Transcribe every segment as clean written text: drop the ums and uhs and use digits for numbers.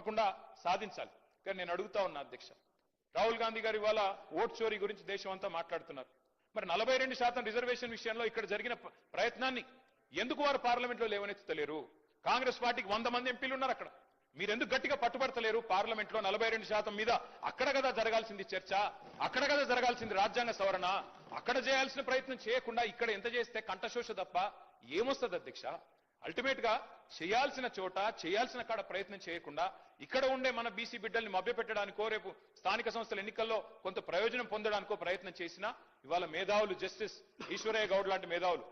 తప్పకుండా సాధించాలి. కానీ నేను అడుగుతా ఉన్నా అధ్యక్ష, రాహుల్ గాంధీ గారు ఇవాళ ఓట్ చోరీ గురించి దేశం అంతా మాట్లాడుతున్నారు. మరి 42% రిజర్వేషన్ విషయంలో ఇక్కడ జరిగిన ప్రయత్నాన్ని ఎందుకు వారు పార్లమెంట్లో లేవనెత్తలేరు? కాంగ్రెస్ పార్టీకి 100 మంది ఎంపీలు ఉన్నారు అక్కడ. మీరెందుకు గట్టిగా పట్టుబడతలేరు? పార్లమెంట్లో 42% మీద అక్కడ కదా జరగాల్సింది చర్చ, అక్కడ కదా జరగాల్సింది రాజ్యాంగ సవరణ. అక్కడ చేయాల్సిన ప్రయత్నం చేయకుండా ఇక్కడ ఎంత చేస్తే కంఠశోష తప్ప ఏమొస్తుంది అధ్యక్ష? అల్టిమేట్ గా చేయాల్సిన చోట చేయాల్సిన కాడ ప్రయత్నం చేయకుండా ఇక్కడ ఉండే మన బీసీ బిడ్డల్ని మభ్యపెట్టడానికో రేపు స్థానిక సంస్థల ఎన్నికల్లో కొంత ప్రయోజనం పొందడానికో ప్రయత్నం చేసినా ఇవాళ మేధావులు జస్టిస్ ఈశ్వరయ్య గౌడ్ లాంటి మేధావులు,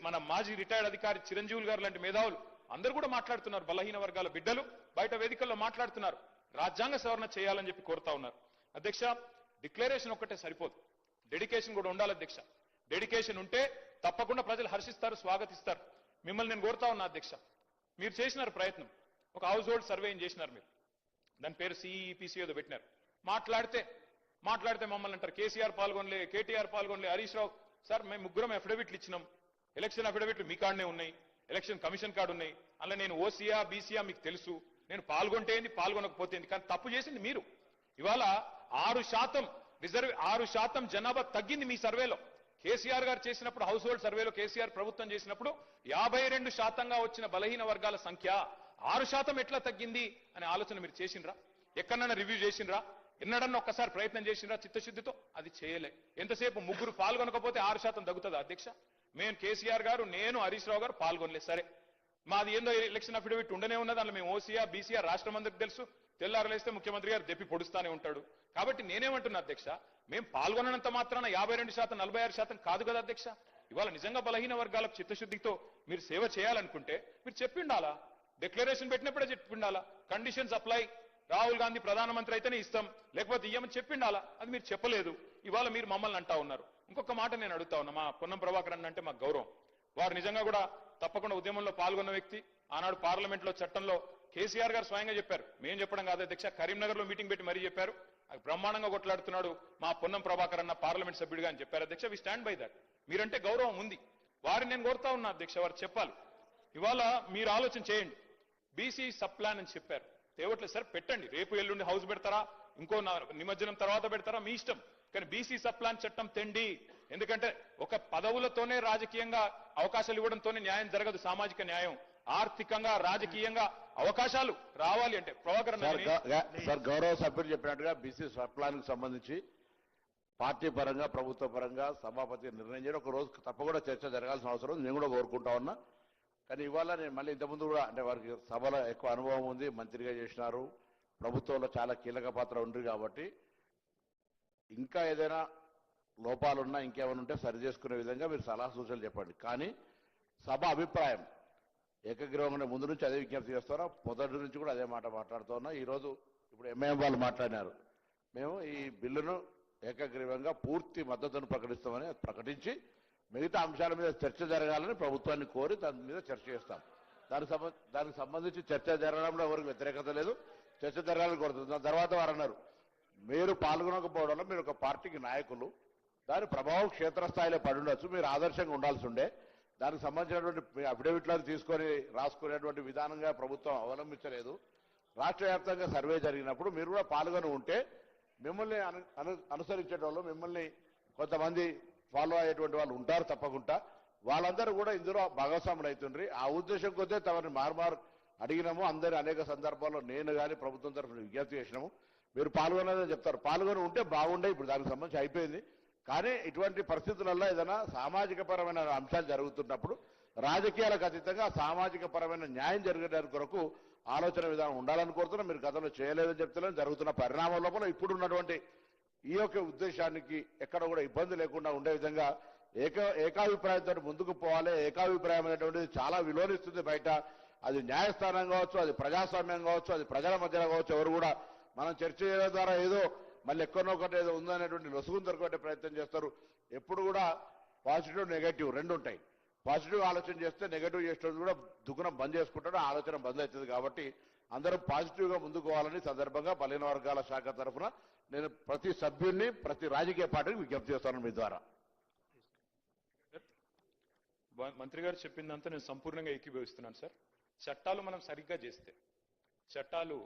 మన మాజీ రిటైర్డ్ అధికారి చిరంజీవులు గారు లాంటి మేధావులు అందరూ కూడా మాట్లాడుతున్నారు. బలహీన వర్గాల బిడ్డలు బయట వేదికల్లో మాట్లాడుతున్నారు. రాజ్యాంగ సవరణ చేయాలని చెప్పి కోరుతా ఉన్నారు. అధ్యక్ష, డిక్లరేషన్ ఒక్కటే సరిపోదు, డెడికేషన్ కూడా ఉండాలి అధ్యక్ష. డెడికేషన్ ఉంటే తప్పకుండా ప్రజలు హర్షిస్తారు, స్వాగతిస్తారు. మిమ్మల్ని నేను కోరుతా ఉన్నా అధ్యక్ష, మీరు చేసినారు ప్రయత్నం, ఒక హౌస్ హోల్డ్ సర్వేయింగ్ చేసినారు మీరు, దాని పేరు సిఈపిసి ఏదో పెట్టినారు. మాట్లాడితే మమ్మల్ని అంటారు కేసీఆర్ పాల్గొనలే, కేటీఆర్ పాల్గొనలే, హరీష్ రావు. సార్ మేము ముగ్గురం అఫిడవిట్లు ఇచ్చినాం, ఎలక్షన్ అఫిడవిట్లు మీ కాడనే ఉన్నాయి, ఎలక్షన్ కమిషన్ కార్డు ఉన్నాయి. అందులో నేను ఓసీఆ బీసీఆ మీకు తెలుసు, నేను పాల్గొంటే ఏంది పాల్గొనకపోతే ఏంది, కానీ తప్పు చేసింది మీరు. ఇవాళ 6% జనాభా తగ్గింది మీ సర్వేలో. కేసీఆర్ గారు చేసినప్పుడు హౌస్ హోల్డ్ సర్వేలో కేసీఆర్ ప్రభుత్వం చేసినప్పుడు 52% వచ్చిన బలహీన వర్గాల సంఖ్య 6% ఎట్లా తగ్గింది అనే ఆలోచన మీరు చేసిండ్రా? ఎక్కడన్నా రివ్యూ చేసిండ్రా? ఎన్నడన్నా ఒక్కసారి ప్రయత్నం చేసిండ్రా చిత్తశుద్ధితో? అది చేయలే. ఎంతసేపు ముగ్గురు పాల్గొనకపోతే 6% తగ్గుతుందా అధ్యక్ష? మేము కేసీఆర్ గారు, నేను, హరీష్ రావు గారు పాల్గొనలేదు. సరే, మాది ఏందో ఎలక్షన్ అఫిడవిట్ ఉండనే ఉన్నది, అందులో మేము ఓసీఆ బీసీఆ రాష్ట్రం అందరికి తెలుసు. తెల్లారలేస్తే ముఖ్యమంత్రి గారు దెప్పి పొడుస్తానే ఉంటాడు. కాబట్టి నేనేమంటున్నా అధ్యక్ష, మేము పాల్గొనంత మాత్రాన 52% 46% కాదు కదా అధ్యక్ష. ఇవాళ నిజంగా బలహీన వర్గాలకు చిత్తశుద్ధితో మీరు సేవ చేయాలనుకుంటే మీరు చెప్పిండాలా, డిక్లరేషన్ పెట్టినప్పుడే చెప్పిండాలా, కండిషన్స్ అప్లై, రాహుల్ గాంధీ ప్రధానమంత్రి అయితేనే ఇస్తాం లేకపోతే ఇయ్యమని చెప్పిండాలా. అది మీరు చెప్పలేదు. ఇవాళ మీరు మమ్మల్ని అంటా ఉన్నారు. ఇంకొక మాట నేను అడుగుతా ఉన్నా, మా పొన్నం ప్రభాకర్ అన్న అంటే మాకు గౌరవం. వారు నిజంగా కూడా తప్పకుండా ఉద్యమంలో పాల్గొన్న వ్యక్తి. ఆనాడు పార్లమెంట్లో చట్టంలో కేసీఆర్ గారు స్వయంగా చెప్పారు, మేము చెప్పడం కాదు అధ్యక్ష, కరీంనగర్ లో మీటింగ్ పెట్టి మరీ చెప్పారు. అది బ్రహ్మాండంగా కొట్లాడుతున్నాడు మా పొన్నం ప్రభాకర్ అన్న పార్లమెంట్ సభ్యుడిగా అని చెప్పారు అధ్యక్ష. We stand by that. మీరంటే గౌరవం ఉంది. వారిని నేను కోరుతా ఉన్నా అధ్యక్ష, వారు చెప్పాలి. ఇవాళ మీరు ఆలోచన చేయండి. బీసీ సబ్ ప్లాన్ అని చెప్పారు, తేవట్లేదు సార్, పెట్టండి. రేపు ఎల్లుండి హౌస్ పెడతారా, ఇంకో నిమజ్జనం తర్వాత పెడతారా, మీ ఇష్టం. కానీ బీసీ సబ్ ప్లాన్ చట్టం తెండి. ఎందుకంటే ఒక పదవులతోనే రాజకీయంగా అవకాశాలు ఇవ్వడంతోనే న్యాయం జరగదు. సామాజిక న్యాయం, ఆర్థికంగా, రాజకీయంగా అవకాశాలు రావాలి అంటే ప్రభాకర్ సార్, గౌరవ సభ్యులు చెప్పినట్టుగా బీసీ సబ్ ప్లాన్ కు సంబంధించి పార్టీ పరంగా, ప్రభుత్వ పరంగా సభాపతి నిర్ణయం చేయడం ఒక రోజు తప్పకుండా చర్చ జరగాల్సిన అవసరం నేను కూడా కోరుకుంటా ఉన్నా. కానీ ఇవాళ నేను మళ్ళీ ఇంతకుముందు కూడా అంటే వారికి సభలో ఎక్కువ అనుభవం ఉంది, మంత్రిగా చేసినారు, ప్రభుత్వంలో చాలా కీలక పాత్ర ఉంది కాబట్టి ఇంకా ఏదైనా లోపాలున్నా ఇంకేమైనా ఉంటే సరి చేసుకునే విధంగా మీరు సలహా సూచనలు చెప్పండి. కానీ సభ అభిప్రాయం ఏకగ్రీవంగా ముందు నుంచి అదే విజ్ఞప్తి చేస్తారా, మొదటి నుంచి కూడా అదే మాట మాట్లాడుతూ ఉన్నా. ఈరోజు ఇప్పుడు ఎంఐఎం వాళ్ళు మాట్లాడినారు, మేము ఈ బిల్లును ఏకగ్రీవంగా పూర్తి మద్దతును ప్రకటిస్తామని ప్రకటించి మిగతా అంశాల మీద చర్చ జరగాలని ప్రభుత్వాన్ని కోరి దాని మీద చర్చ చేస్తాం. దానికి సంబంధించి చర్చ జరగడంలో ఎవరికి వ్యతిరేకత లేదు, చర్చ జరగాలని కోరుతుంది. దాని తర్వాత వారు అన్నారు, మీరు పాల్గొనకపోవడంలో మీరు ఒక పార్టీకి నాయకులు, దాని ప్రభావం క్షేత్రస్థాయిలో పడి ఉండొచ్చు, మీరు ఆదర్శంగా ఉండాల్సి ఉండే. దానికి సంబంధించినటువంటి అఫిడవిట్లను తీసుకొని రాసుకునేటువంటి విధానంగా ప్రభుత్వం అవలంబించలేదు. రాష్ట్ర వ్యాప్తంగా సర్వే జరిగినప్పుడు మీరు కూడా పాల్గొని ఉంటే మిమ్మల్ని అనుసరించేటోళ్ళు, మిమ్మల్ని కొంతమంది ఫాలో అయ్యేటువంటి వాళ్ళు ఉంటారు తప్పకుండా. వాళ్ళందరూ కూడా ఇందులో భాగస్వాములు అవుతుండ్రి. ఆ ఉద్దేశం కొద్దే తమని మారుమారు అడిగినాము. అందరూ అనేక సందర్భాల్లో నేను కానీ ప్రభుత్వం తరఫున విజ్ఞప్తి చేసినాము. మీరు పాల్గొనలేదని చెప్తారు, పాల్గొని ఉంటే బాగుండే. ఇప్పుడు దానికి సంబంధించి అయిపోయింది. కానీ ఇటువంటి పరిస్థితులలో ఏదైనా సామాజిక పరమైన అంశాలు జరుగుతున్నప్పుడు రాజకీయాలకు అతీతంగా సామాజిక పరమైన న్యాయం జరిగేదాని కొరకు ఆలోచన విధానం ఉండాలని కోరుతున్నాం. మీరు గతంలో చేయలేదని చెప్తున్నాం. జరుగుతున్న పరిణామం లోపల ఇప్పుడున్నటువంటి ఈ యొక్క ఉద్దేశానికి ఎక్కడ కూడా ఇబ్బంది లేకుండా ఉండే విధంగా ఏకాభిప్రాయంతో ముందుకు పోవాలి. ఏకాభిప్రాయం అనేటువంటిది చాలా విలువనిస్తుంది బయట. అది న్యాయస్థానం కావచ్చు, అది ప్రజాస్వామ్యం కావచ్చు, అది ప్రజల మధ్యలో కావచ్చు. ఎవరు కూడా మనం చర్చ చేయడం ద్వారా ఏదో మళ్ళీ ఎక్కడో ఒకటి ఏదో ఉందనేటువంటి లొసుగును దొరకొట్టే ప్రయత్నం చేస్తారు. ఎప్పుడు కూడా పాజిటివ్ నెగటివ్ రెండు ఉంటాయి. పాజిటివ్ ఆలోచన చేస్తే నెగటివ్ చేసేటప్పుడు కూడా దుకాణం బంద్ చేసుకుంటాడు, ఆలోచన బంద్ అవుతుంది. కాబట్టి అందరూ పాజిటివ్ గా ముందుకు పోవాలని సందర్భంగా బలహీన వర్గాల శాఖ తరఫున నేను ప్రతి సభ్యుడిని, ప్రతి రాజకీయ పార్టీకి విజ్ఞప్తి చేస్తాను మీ ద్వారా. మంత్రి గారు చెప్పిందంతా నేను సంపూర్ణంగా ఏకీభవిస్తున్నాను సార్. చట్టాలు మనం సరిగ్గా చేస్తే, చట్టాలు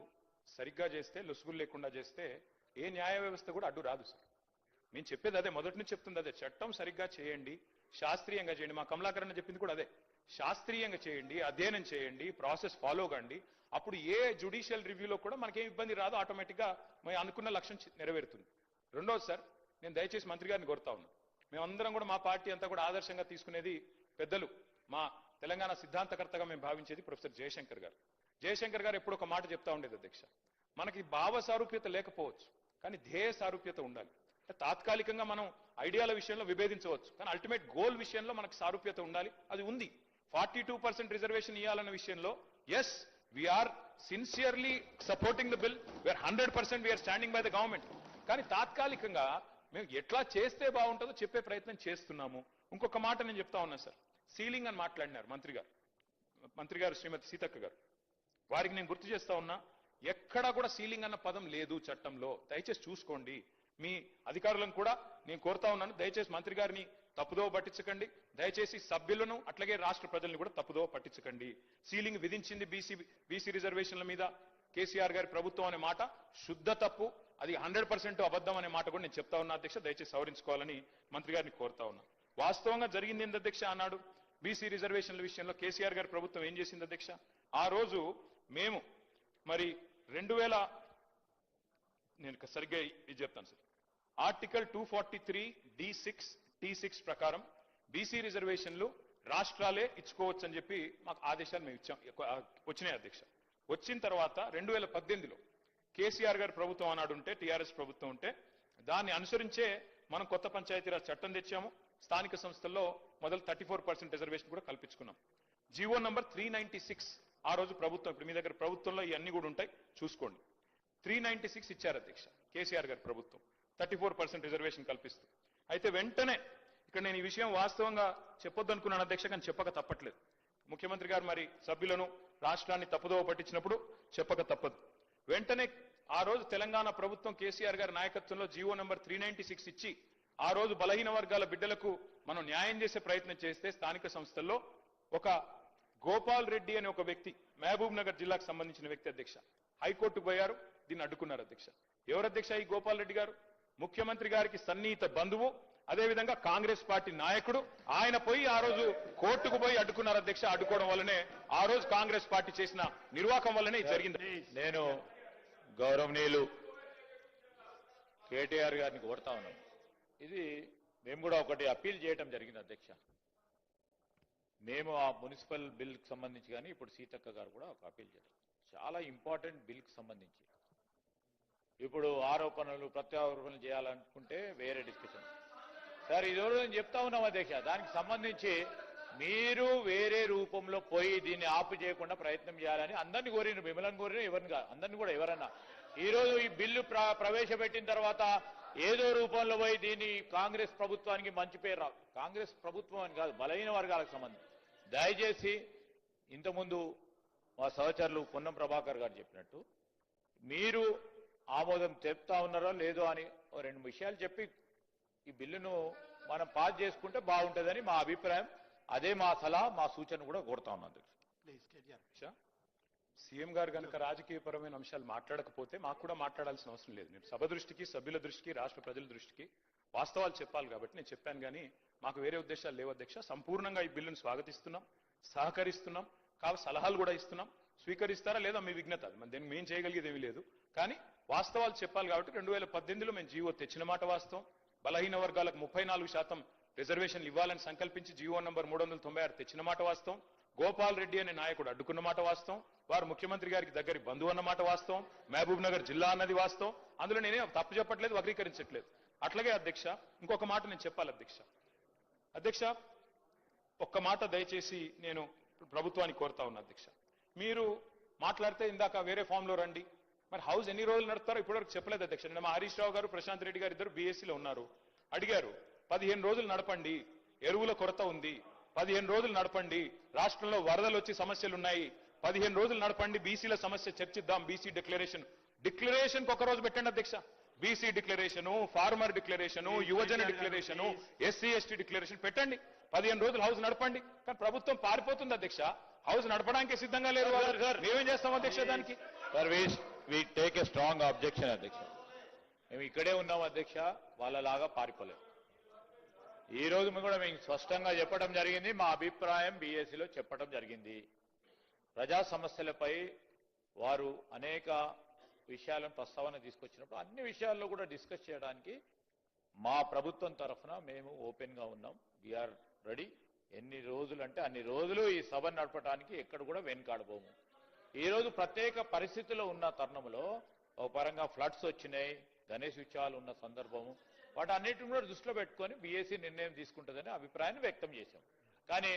సరిగ్గా చేస్తే లొసుగులు లేకుండా చేస్తే ఏ న్యాయ వ్యవస్థ కూడా అడ్డు రాదు సార్. నేను చెప్పేది అదే, మొదటి నుంచి చెప్తుంది అదే. చట్టం సరిగ్గా చేయండి, శాస్త్రీయంగా చేయండి. మా కమలాకరణ చెప్పింది కూడా అదే. శాస్త్రీయంగా చేయండి, అధ్యయనం చేయండి, ప్రాసెస్ ఫాలో కండి. అప్పుడు ఏ జ్యుడిషియల్ రివ్యూలో కూడా మనకేం ఇబ్బంది రాదు, ఆటోమేటిక్గా మేము అనుకున్న లక్ష్యం నెరవేరుతుంది. రెండోది సార్, నేను దయచేసి మంత్రి గారిని కోరుతా ఉన్నా, మేమందరం కూడా మా పార్టీ అంతా కూడా ఆదర్శంగా తీసుకునేది పెద్దలు, మా తెలంగాణ సిద్ధాంతకర్తగా మేము భావించేది ప్రొఫెసర్ జయశంకర్ గారు. జయశంకర్ గారు ఎప్పుడు ఒక మాట చెప్తా ఉండేది అధ్యక్ష, మనకి భావ సారూప్యత లేకపోవచ్చు కానీ ధ్యేయ సారూప్యత ఉండాలి. అంటే తాత్కాలికంగా మనం ఐడియాల విషయంలో విభేదించవచ్చు కానీ అల్టిమేట్ గోల్ విషయంలో మనకు సారూప్యత ఉండాలి. అది ఉంది. 42% రిజర్వేషన్ ఇవ్వాలన్న విషయంలో yes we are sincerely supporting the bill, we are 100% we are standing by the government. కానీ తాత్కాలికంగా మేము ఎట్లా చేస్తే బాగుంటుందో చెప్పే ప్రయత్నం చేస్తున్నాము. ఇంకొక మాట నేను చెప్తా ఉన్నా సార్, సీలింగ్ అని మాట్లాడినారు మంత్రి గారు శ్రీమతి సీతక్క గారు. వారికి నేను గుర్తు చేస్తా ఉన్నా, ఎక్కడా కూడా సీలింగ్ అన్న పదం లేదు చట్టంలో. దయచేసి చూసుకోండి. మీ అధికారులను కూడా నేను కోరుతా ఉన్నాను, దయచేసి మంత్రి గారిని తప్పుదోవ పట్టించకండి. దయచేసి సభ్యులను అట్లాగే రాష్ట్ర ప్రజలను కూడా తప్పుదోవ పట్టించకండి. సీలింగ్ విధించింది బీసీ రిజర్వేషన్ల మీద కేసీఆర్ గారి ప్రభుత్వం అనే మాట శుద్ధ తప్పు. అది 100% అబద్ధం అనే మాట కూడా నేను చెప్తా ఉన్నా అధ్యక్ష. దయచేసి సవరించుకోవాలని మంత్రి గారిని కోరుతా ఉన్నా. వాస్తవంగా జరిగింది ఏంది అధ్యక్ష, ఆనాడు బీసీ రిజర్వేషన్ల విషయంలో కేసీఆర్ గారి ప్రభుత్వం ఏం చేసింది అధ్యక్ష, ఆ రోజు మేము మరి 2000 నేను సరిగ్గా ఇది చెప్తాను సార్, ఆర్టికల్ 243 D6 T6 ప్రకారం బీసీ రిజర్వేషన్లు రాష్ట్రాలే ఇచ్చుకోవచ్చు అని చెప్పి మాకు ఆదేశాలు మేము ఇచ్చాం, వచ్చినాయి అధ్యక్ష. వచ్చిన తర్వాత 2018లో కేసీఆర్ గారి ప్రభుత్వం ఆనాడు ఉంటే, టీఆర్ఎస్ ప్రభుత్వం ఉంటే, దాన్ని అనుసరించే మనం కొత్త పంచాయతీరాజ్ చట్టం తెచ్చాము. స్థానిక సంస్థల్లో మొదలు 34% రిజర్వేషన్ కూడా కల్పించుకున్నాం. జీవో నంబర్ 396 ఆ రోజు ప్రభుత్వం, ఇప్పుడు మీ దగ్గర ప్రభుత్వంలో ఇవన్నీ కూడా ఉంటాయి చూసుకోండి, 396 ఇచ్చారు అధ్యక్ష కేసీఆర్ గారి ప్రభుత్వం, 34% రిజర్వేషన్ కల్పిస్తూ. అయితే వెంటనే ఇక్కడ నేను ఈ విషయం వాస్తవంగా చెప్పొద్దు అనుకున్నాను అధ్యక్ష, కానీ చెప్పక తప్పట్లేదు. ముఖ్యమంత్రి గారు మరి సభ్యులను రాష్ట్రాన్ని తప్పుదోవ పట్టించినప్పుడు చెప్పక తప్పదు. వెంటనే ఆ రోజు తెలంగాణ ప్రభుత్వం కేసీఆర్ గారి నాయకత్వంలో జీవో నంబర్ 396 ఇచ్చి ఆ రోజు బలహీన వర్గాల బిడ్డలకు మనం న్యాయం చేసే ప్రయత్నం చేస్తే స్థానిక సంస్థల్లో ఒక గోపాల్ రెడ్డి అనే ఒక వ్యక్తి, మహబూబ్ నగర్ జిల్లాకు సంబంధించిన వ్యక్తి అధ్యక్ష, హైకోర్టుకు పోయారు, దీన్ని అడ్డుకున్నారు అధ్యక్ష. ఎవరు అధ్యక్ష ఈ గోపాల్ రెడ్డి గారు? ముఖ్యమంత్రి గారికి సన్నిహిత బంధువు, అదేవిధంగా కాంగ్రెస్ పార్టీ నాయకుడు. ఆయన పోయి ఆ రోజు కోర్టుకు పోయి అడ్డుకున్నారు అధ్యక్ష. అడ్డుకోవడం వల్లనే ఆ రోజు కాంగ్రెస్ పార్టీ చేసిన నిర్వాకం వల్లనే ఇది జరిగింది. నేను గౌరవనీయులు కేటీఆర్ గారిని కోరుతా ఉన్నాను, ఇది మేము కూడా ఒకటి అప్పీల్ చేయడం జరిగింది అధ్యక్ష. మేము ఆ మున్సిపల్ బిల్కి సంబంధించి కానీ ఇప్పుడు సీతక్క గారు కూడా ఒక అప్పీల్ చేశారు. చాలా ఇంపార్టెంట్ బిల్కి సంబంధించి ఇప్పుడు ఆరోపణలు ప్రత్యారోపణలు చేయాలనుకుంటే వేరే డిస్కషన్. సార్ ఈరోజు నేను చెప్తా ఉన్నాం అధ్యక్ష, దానికి సంబంధించి మీరు వేరే రూపంలో పోయి దీన్ని ఆపు చేయకుండా ప్రయత్నం చేయాలని అందరినీ కోరిన, మిమ్మల్ని కోరిన, ఎవరిని కాదు, అందరినీ కూడా ఎవరన్నా ఈరోజు ఈ బిల్లు ప్రవేశపెట్టిన తర్వాత ఏదో రూపంలో పోయి దీన్ని కాంగ్రెస్ ప్రభుత్వానికి మంచి పేరు రావు. కాంగ్రెస్ ప్రభుత్వం అని కాదు, బలహీన వర్గాలకు సంబంధించి దయచేసి ఇంతకుముందు మా సహచరులు పొన్నం ప్రభాకర్ గారు చెప్పినట్టు మీరు ఆమోదం చెప్తా ఉన్నారో లేదో అని రెండు విషయాలు చెప్పి ఈ బిల్లును మనం పాస్ చేసుకుంటే బాగుంటుందని మా అభిప్రాయం. అదే మా సలహా, మా సూచన కూడా కోరుతా ఉన్నాను. సీఎం గారు కనుక రాజకీయపరమైన అంశాలు మాట్లాడకపోతే మాకు కూడా మాట్లాడాల్సిన అవసరం లేదు. నేను సభ దృష్టికి, సభ్యుల దృష్టికి, రాష్ట్ర ప్రజల దృష్టికి వాస్తవాలు చెప్పాలి కాబట్టి నేను చెప్పాను. కానీ మాకు వేరే ఉద్దేశాలు లేవు అధ్యక్ష. సంపూర్ణంగా ఈ బిల్లును స్వాగతిస్తున్నాం, సహకరిస్తున్నాం, కావాలి సలహాలు కూడా ఇస్తున్నాం. స్వీకరిస్తారా లేదా మీ విజ్ఞత, దీన్ని మేము చేయగలిగేది ఏమీ లేదు. కానీ వాస్తవాలు చెప్పాలి కాబట్టి 2018లో మేము జీవో తెచ్చిన మాట వాస్తవం. బలహీన వర్గాలకు 34% రిజర్వేషన్లు ఇవ్వాలని సంకల్పించి జీవో నంబర్ 396 తెచ్చిన మాట వాస్తవం. గోపాల్ రెడ్డి అనే నాయకుడు అడ్డుకున్న మాట వాస్తవం. వారు ముఖ్యమంత్రి గారికి దగ్గరి బంధువు అన్న మాట వాస్తవం. మహబూబ్ నగర్ జిల్లా అన్నది వాస్తవం. అందులో నేనే తప్పు చెప్పట్లేదు, వక్రీకరించట్లేదు. అట్లాగే అధ్యక్ష ఇంకొక మాట నేను చెప్పాలి అధ్యక్ష, ఒక్క మాట దయచేసి నేను ప్రభుత్వానికి కోరుతా ఉన్నా అధ్యక్ష. మీరు మాట్లాడితే ఇందాక వేరే ఫామ్ లో రండి, మరి హౌస్ ఎన్ని రోజులు నడుపుతారో ఇప్పటివరకు చెప్పలేదు అధ్యక్ష. నిన్న మా హరీష్ రావు గారు, ప్రశాంత్ రెడ్డి గారు ఇద్దరు బీఎస్సీలో ఉన్నారు, అడిగారు 15 రోజులు నడపండి, ఎరువుల కొరత ఉంది, 15 రోజులు నడపండి, రాష్ట్రంలో వరదలు వచ్చి సమస్యలు ఉన్నాయి, 15 రోజులు నడపండి, బీసీల సమస్య చర్చిద్దాం, బీసీ డిక్లరేషన్ ఒక రోజు పెట్టండి అధ్యక్ష. బీసీ డిక్లరేషను, ఫార్మర్ డిక్లరేషను, యువజన డిక్లరేషను, ఎస్సీ ఎస్టీ డిక్లరేషన్ పెట్టండి, 15 రోజులు హౌస్ నడపండి. కానీ ప్రభుత్వం పారిపోతుంది అధ్యక్ష, హౌస్ నడపడానికి సిద్ధంగా లేదు. మేమేం చేస్తాం అధ్యక్ష దానికి? We take a strong objection అధ్యక్ష. మేము ఇక్కడే ఉన్నాం అధ్యక్ష, వాళ్ళలాగా పారిపోలేం. ఈ రోజు కూడా మేము స్పష్టంగా చెప్పడం జరిగింది, మా అభిప్రాయం బీఎస్సీలో చెప్పడం జరిగింది. ప్రజా సమస్యలపై వారు అనేక విషయాలను ప్రస్తావన తీసుకొచ్చినప్పుడు అన్ని విషయాల్లో కూడా డిస్కస్ చేయడానికి మా ప్రభుత్వం తరఫున మేము ఓపెన్ గా ఉన్నాం. We are ready. ఎన్ని రోజులు అంటే అన్ని రోజులు ఈ సభను నడపడానికి ఎక్కడ కూడా వెనుకాడబోము. ఈ రోజు ప్రత్యేక పరిస్థితుల్లో ఉన్న తరుణంలో ఒక పరంగా ఫ్లడ్స్ వచ్చినాయి, గణేష్ ఉత్సవాలు ఉన్న సందర్భము, వాటి అన్నిటిని కూడా దృష్టిలో పెట్టుకొని బీఎస్సీ నిర్ణయం తీసుకుంటుందని అభిప్రాయాన్ని వ్యక్తం చేశాం. కానీ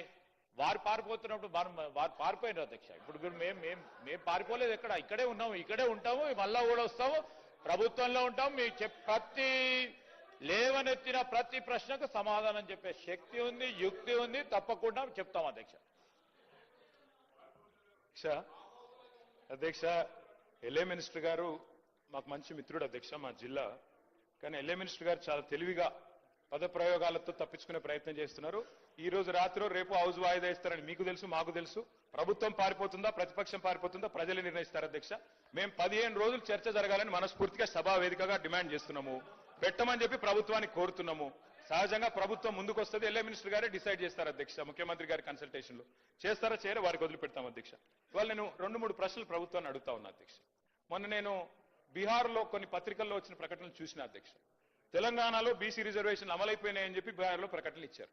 వారు పారిపోతున్నప్పుడు వారు పారిపోయినారు అధ్యక్ష. ఇప్పుడు మేము పారిపోలేదు, ఇక్కడే ఉన్నాము, ఇక్కడే ఉంటాము, మళ్ళా కూడా వస్తాము, ప్రభుత్వంలో ఉంటాము. మీకు ప్రతి లేవనెత్తిన ప్రతి ప్రశ్నకు సమాధానం చెప్పే శక్తి ఉంది, యుక్తి ఉంది, తప్పకుండా చెప్తాం అధ్యక్ష. అధ్యక్ష, ఎల్ఏ మినిస్టర్ గారు మాకు మంచి మిత్రుడు అధ్యక్ష, మా జిల్లా. కానీ ఎల్ఏ మినిస్టర్ గారు చాలా తెలివిగా పదప్రయోగాలతో తప్పించుకునే ప్రయత్నం చేస్తున్నారు. ఈ రోజు రాత్రి రేపు హౌస్ వాయిదా ఇస్తారని మీకు తెలుసు, మాకు తెలుసు. ప్రభుత్వం పారిపోతుందా, ప్రతిపక్షం పారిపోతుందా, ప్రజలు నిర్ణయిస్తారు అధ్యక్ష. మేము 15 రోజులు చర్చ జరగాలని మనస్ఫూర్తిగా సభా వేదికగా డిమాండ్ చేస్తున్నాము. పెట్టమని చెప్పి ప్రభుత్వానికి కోరుతున్నాము. సహజంగా ప్రభుత్వం ముందుకు వస్తుంది, ఎల్ఏ మినిస్టర్ గారే డిసైడ్ చేస్తారు అధ్యక్ష. ముఖ్యమంత్రి గారి కన్సల్టేషన్ లో చేస్తారా చేయరా వారికి వదిలిపెడతాం అధ్యక్ష. ఇవాళ నేను 2-3 ప్రశ్నలు ప్రభుత్వాన్ని అడుగుతా ఉన్నా అధ్యక్ష. మొన్న నేను బీహార్లో కొన్ని పత్రికల్లో వచ్చిన ప్రకటనలు చూసిన అధ్యక్ష. తెలంగాణలో బీసీ రిజర్వేషన్లు అమలైపోయినాయని చెప్పి బీహార్లో ప్రకటనలు ఇచ్చారు.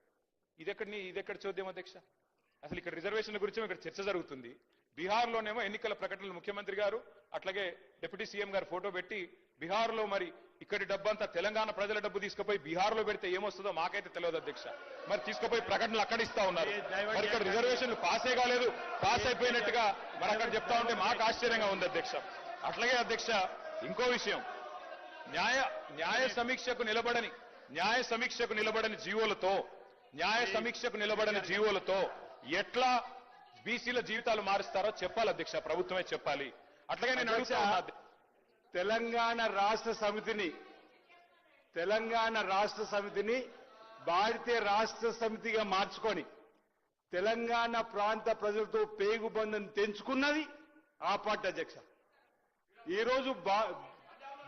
ఇదెక్కడ చూద్దాం అధ్యక్ష? అసలు ఇక్కడ రిజర్వేషన్ల గురించి ఇక్కడ చర్చ జరుగుతుంది. బీహార్లోనేమో ఎన్నికల ప్రకటనలు ముఖ్యమంత్రి గారు అట్లాగే డిప్యూటీ సీఎం గారు ఫోటో పెట్టి బీహార్లో మరి ఇక్కడి డబ్బంతా తెలంగాణ ప్రజల డబ్బు తీసుకుపోయి బీహార్లో పెడితే ఏమొస్తుందో మాకైతే తెలియదు అధ్యక్ష. మరి తీసుకుపోయి ప్రకటనలు అక్కడ ఇస్తా ఉన్నారు. మరి ఇక్కడ రిజర్వేషన్లు పాసే కాలేదు, పాస్ అయిపోయినట్టుగా మరి అక్కడ చెప్తా ఉంటే మాకు ఆశ్చర్యంగా ఉంది అధ్యక్ష. అట్లాగే అధ్యక్ష ఇంకో విషయం, న్యాయ సమీక్షకు నిలబడని జీవోలతో ఎట్లా బీసీల జీవితాలు మారుస్తారో చెప్పాలి అధ్యక్ష, ప్రభుత్వమే చెప్పాలి. అట్లాగే నేను అడుగుతా తెలంగాణ రాష్ట్ర సమితిని భారతీయ రాష్ట్ర సమితిగా మార్చుకొని తెలంగాణ ప్రాంత ప్రజలతో పేగుబంధం తెంచుకున్నది ఆ పార్టీ అధ్యక్ష. ఈరోజు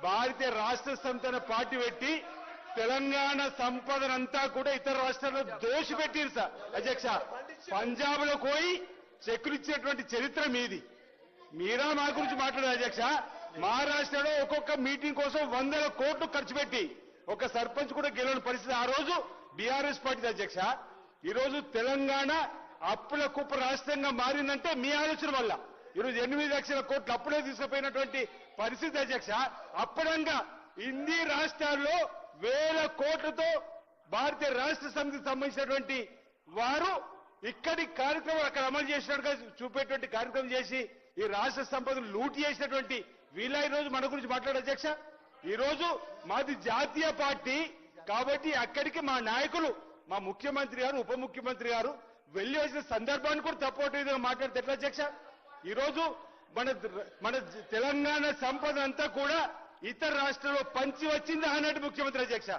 భారతీయ రాష్ట్ర సమితి అనే పార్టీ పెట్టి తెలంగాణ సంపదనంతా కూడా ఇతర రాష్ట్రాల్లో దోషిపెట్టిరు సార్ అధ్యక్ష. పంజాబ్ లో పోయి చెక్కులు ఇచ్చేటువంటి చరిత్ర మీది. మీరా మా గురించి మాట్లాడారు అధ్యక్ష. మహారాష్ట్రలో ఒక్కొక్క మీటింగ్ కోసం 100 కోట్లు ఖర్చు పెట్టి ఒక సర్పంచ్ కూడా గెలవని పరిస్థితి ఆ రోజు బీఆర్ఎస్ పార్టీ అధ్యక్ష. ఈరోజు తెలంగాణ అప్పుల కుప్ప రాష్ట్రంగా మారిందంటే మీ ఆలోచన వల్ల. ఈరోజు 8 లక్షల కోట్లు అప్పుడే తీసుకుపోయినటువంటి పరిస్థితి అధ్యక్ష. అప్పుడంగా హిందీ రాష్ట్రాల్లో 1000 కోట్లతో భారతీయ రాష్ట్ర సమితికి సంబంధించినటువంటి వారు ఇక్కడి కార్యక్రమం అక్కడ అమలు చేసినట్టుగా చూపేటువంటి కార్యక్రమం చేసి ఈ రాష్ట్ర సంపదను లూటి చేసినటువంటి వీళ్ళ ఈ రోజు మన గురించి మాట్లాడే అధ్యక్ష. ఈ రోజు మాది జాతీయ పార్టీ కాబట్టి అక్కడికి మా నాయకులు, మా ముఖ్యమంత్రి గారు, ఉప ముఖ్యమంత్రి గారు వెళ్లి వచ్చిన సందర్భాన్ని కూడా తప్పటి విధంగా మాట్లాడితే ఎట్లా అధ్యక్ష? ఈ రోజు మన తెలంగాణ సంపద అంతా కూడా ఇతర రాష్ట్రాల్లో పంచి వచ్చింది ఆనాటి ముఖ్యమంత్రి అధ్యక్ష.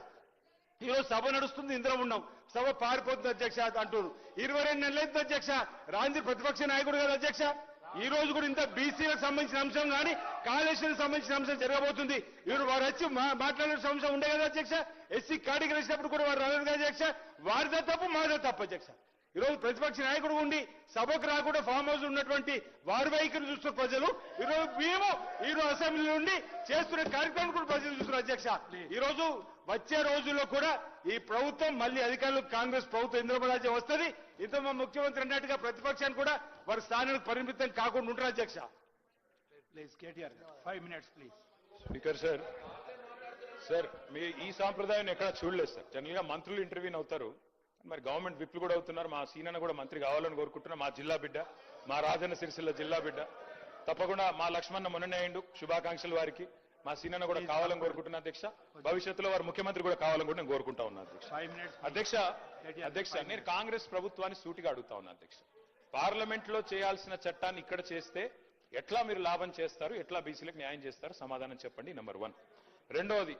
ఈరోజు సభ నడుస్తుంది, ఇందులో ఉన్నాం, సభ పారిపోతుంది అధ్యక్ష అంటున్నారు. 22 నెలలైంది అధ్యక్ష రాంజీ ప్రతిపక్ష నాయకుడు గారు అధ్యక్ష. ఈ రోజు కూడా ఇంత బీసీలకు సంబంధించిన అంశం కానీ కాళేశ్వరం సంబంధించిన అంశం జరగబోతుంది. ఇವರು వారు వచ్చి మాట్లాడే అంశం ఉండే కదా అధ్యక్ష. ఎస్సీ కార్డుకి వేసినప్పుడు కూడా వారు రాలేదు కదా అధ్యక్ష. వారిదే తప్పు, మాదే తప్పు అధ్యక్ష. ఈరోజు ప్రతిపక్ష నాయకుడు ఉండి సభకు రాకుండా ఫామ్ హౌస్ ఉన్నటువంటి వారి వైఖరి చూస్తున్న ప్రజలు ఈరోజు మేము ఈరోజు అసెంబ్లీ నుండి చేస్తున్న కార్యక్రమం కూడా ప్రజలు చూస్తున్నారు అధ్యక్ష. ఈ రోజు వచ్చే రోజుల్లో కూడా ఈ ప్రభుత్వం మళ్ళీ అధికారులు కాంగ్రెస్ ప్రభుత్వం ఇంద్రమరాజ్యం వస్తుంది. ఇంత మా ముఖ్యమంత్రి అన్నట్టుగా ప్రతిపక్షాన్ని కూడా వారి స్థానానికి పరిమితం కాకుండా ఉంటారు అధ్యక్ష. Please KTR 5 minutes please. Speaker sir మీ ఈ సాంప్రదాయం ఎక్కడ చూడలేదు సార్. జనరల్ గా మంత్రులు ఇంటర్వ్యూని అవుతారు, మరి గవర్నమెంట్ విప్లు కూడా అవుతున్నారు. మా సీనన్న కూడా మంత్రి కావాలని కోరుకుంటున్నా. మా జిల్లా బిడ్డ, మా రాజన్న సిరిసిల్ల జిల్లా బిడ్డ. తప్పకుండా మా లక్ష్మణ మొన్ననే అయిండు, శుభాకాంక్షలు వారికి. మా సీనన్న కూడా కావాలని కోరుకుంటున్నా అధ్యక్ష. భవిష్యత్తులో వారు ముఖ్యమంత్రి కూడా కావాలని కూడా నేను కోరుకుంటా ఉన్నా అధ్యక్ష. అధ్యక్ష నేను కాంగ్రెస్ ప్రభుత్వాన్ని సూటిగా అడుగుతా ఉన్నా అధ్యక్ష. పార్లమెంట్ లో చేయాల్సిన చట్టాన్ని ఇక్కడ చేస్తే ఎట్లా మీరు లాభం చేస్తారు, ఎట్లా బీసీలకు న్యాయం చేస్తారు, సమాధానం చెప్పండి. నెంబర్ 1. రెండోది,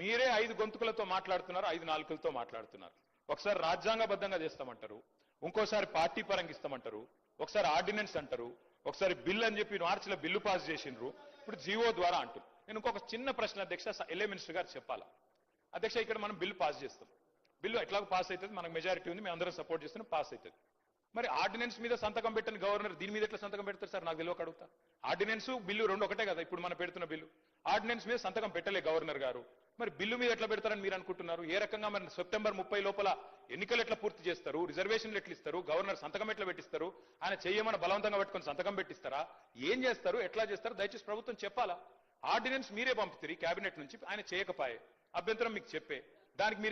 మీరే 5 గొంతుకులతో మాట్లాడుతున్నారు, 5 నాలుకలతో మాట్లాడుతున్నారు. ఒకసారి రాజ్యాంగబద్ధంగా చేస్తామంటారు, ఇంకోసారి పార్టీ పరంగా ఇస్తామంటారు, ఒకసారి ఆర్డినెన్స్ అంటారు, ఒకసారి బిల్ అని చెప్పి మార్చిలో బిల్లు పాస్ చేసిండ్రు, ఇప్పుడు జీవో ద్వారా అంటుంది. నేను ఇంకొక చిన్న ప్రశ్న అధ్యక్ష ఎల్ఏ మినిస్టర్ గారు చెప్పాలా? అధ్యక్ష, ఇక్కడ మనం బిల్లు పాస్ చేస్తాం, బిల్లు ఎట్లాగో పాస్ అవుతుంది, మనకు మెజారిటీ ఉంది, మేము అందరం సపోర్ట్ చేస్తున్నాం, పాస్ అవుతుంది. మరి ఆర్డినెన్స్ మీద సంతకం పెట్టని గవర్నర్ దీని మీద ఎట్లా సంతకం పెడతారు సార్? నాకు తెలియక అడుగుతా. ఆర్డినెన్స్ బిల్లు రెండు ఒకటే కదా ఇప్పుడు మనం పెడుతున్న బిల్లు. ఆర్డినెన్స్ మీద సంతకం పెట్టలే గవర్నర్ గారు, మరి బిల్లు మీద ఎట్లా పెడతారని మీరు అనుకుంటున్నారు? ఏ రకంగా మరి సెప్టెంబర్ 30 లోపల ఎన్నికలు ఎట్లా పూర్తి చేస్తారు? రిజర్వేషన్లు ఎట్లా ఇస్తారు? గవర్నర్ సంతకం ఎట్లా పెట్టిస్తారు? ఆయన చెయ్యమని బలవంతంగా పెట్టుకొని సంతకం పెట్టిస్తారా? ఏం చేస్తారు? ఎట్లా చేస్తారు? దయచేసి ప్రభుత్వం చెప్పాలా? ఆర్డినెన్స్ మీరే పంపుతారు కేబినెట్ నుంచి, ఆయన చేయకపోయే అభ్యంతరం మీకు చెప్పే దానికి మీరే